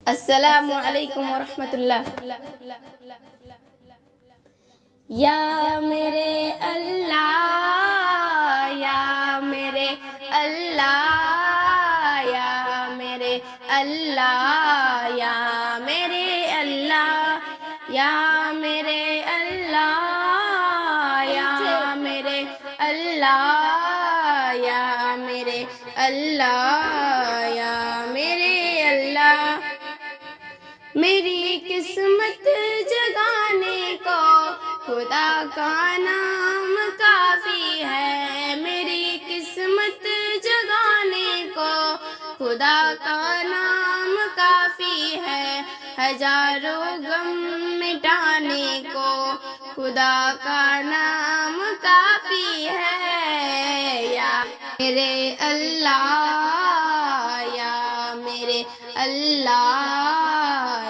السلام علیکم ورحمۃ اللہ۔ یا میرے اللہ، یا میرے اللہ، یا میرے اللہ، یا میرے اللہ، یا میرے اللہ، یا میرے اللہ، یا میرے اللہ، یا میرے اللہ۔ میری قسمت جگانے کو خدا کا نام کافی ہے، میری قسمت جگانے کو خدا کا نام کافی ہے، ہزاروں غم مٹانے کو خدا کا نام کافی ہے۔ یا میرے اللہ، یا میرے اللہ،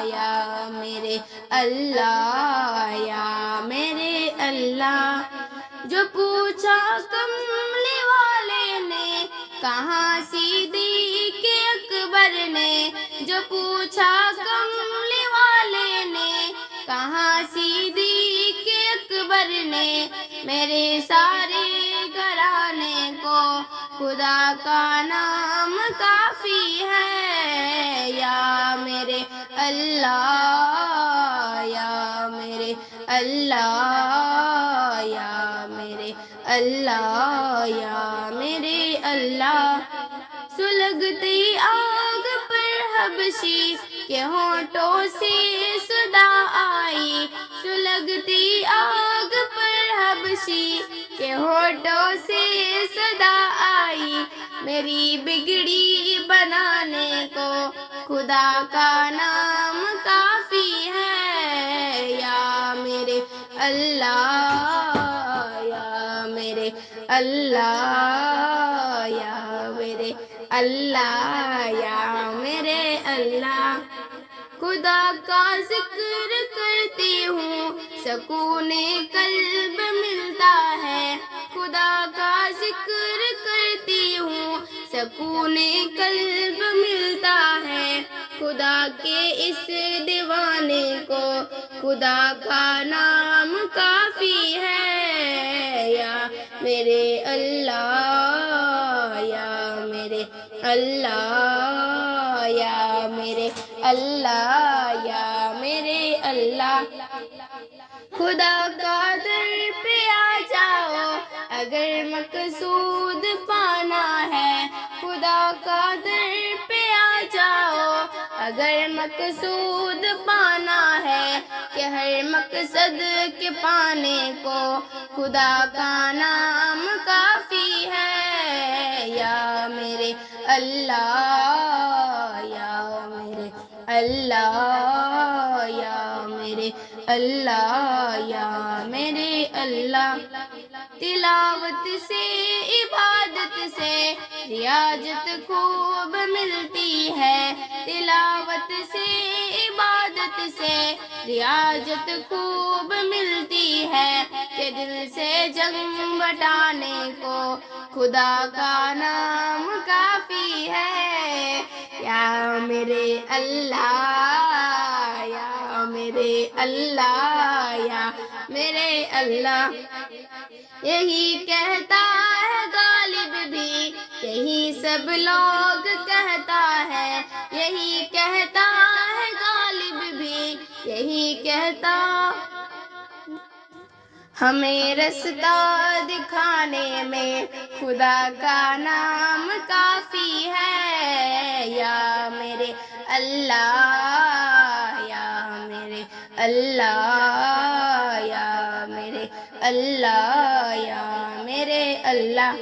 یا میرے اللہ، یا میرے اللہ۔ جو پوچھا کملی والے نے کہاں صدیق اکبر نے، جو پوچھا کملی والے نے کہاں صدیق اکبر نے، میرے سارے گھرانے کو خدا کا نام کافی ہے۔ یا میرے اللہ، یا میرے اللہ، یا میرے اللہ، یا میرے اللہ۔ سلگتی آگ پر حبشی کے ہونٹوں سے صدا آئی، سلگتی آگ پر حبشی کے ہونٹوں سے صدا آئی، میری بگڑی بنانے کو خدا کا نام کافی ہے۔ یا میرے اللہ، یا میرے اللہ، یا میرے اللہ، یا میرے اللہ۔ خدا کا ذکر کرتی ہوں سکون قلب ملتا ہے، خدا کا ذکر کرتی ہوں سکون قلب ملتا ہے، خدا کے اس دیوانے کو خدا کا نام کافی ہے۔ یا میرے اللہ، یا میرے اللہ، یا میرے اللہ، یا میرے اللہ۔ خدا کا در پہ آ جاؤ اگر مقصود پانا ہے، خدا کا در پہ آ جاؤ اگر مقصود پانا ہے، کہ ہر مقصد کے پانے کو خدا کا نام کافی ہے۔ یا میرے اللہ، یا میرے اللہ، یا میرے اللہ، یا میرے اللہ۔ تلاوت سے عبادت سے ریاضت خوب ملتی ہے، تلاوت سے عبادت سے ریاضت خوب ملتی ہے، کہ دل سے جنگ بٹانے کو خدا کا نام کافی ہے۔ یا میرے اللہ، یا میرے اللہ، یا میرے اللہ۔ یہی کہتا ہے غالب بھی، یہی سب لوگ کہتا ہے، یہی کہتا ہے غالب بھی، یہی کہتا ہمیں رستہ دکھانے میں خدا کا نام کافی ہے۔ یا میرے اللہ، یا میرے اللہ، یا میرے اللہ، یا میرے اللہ۔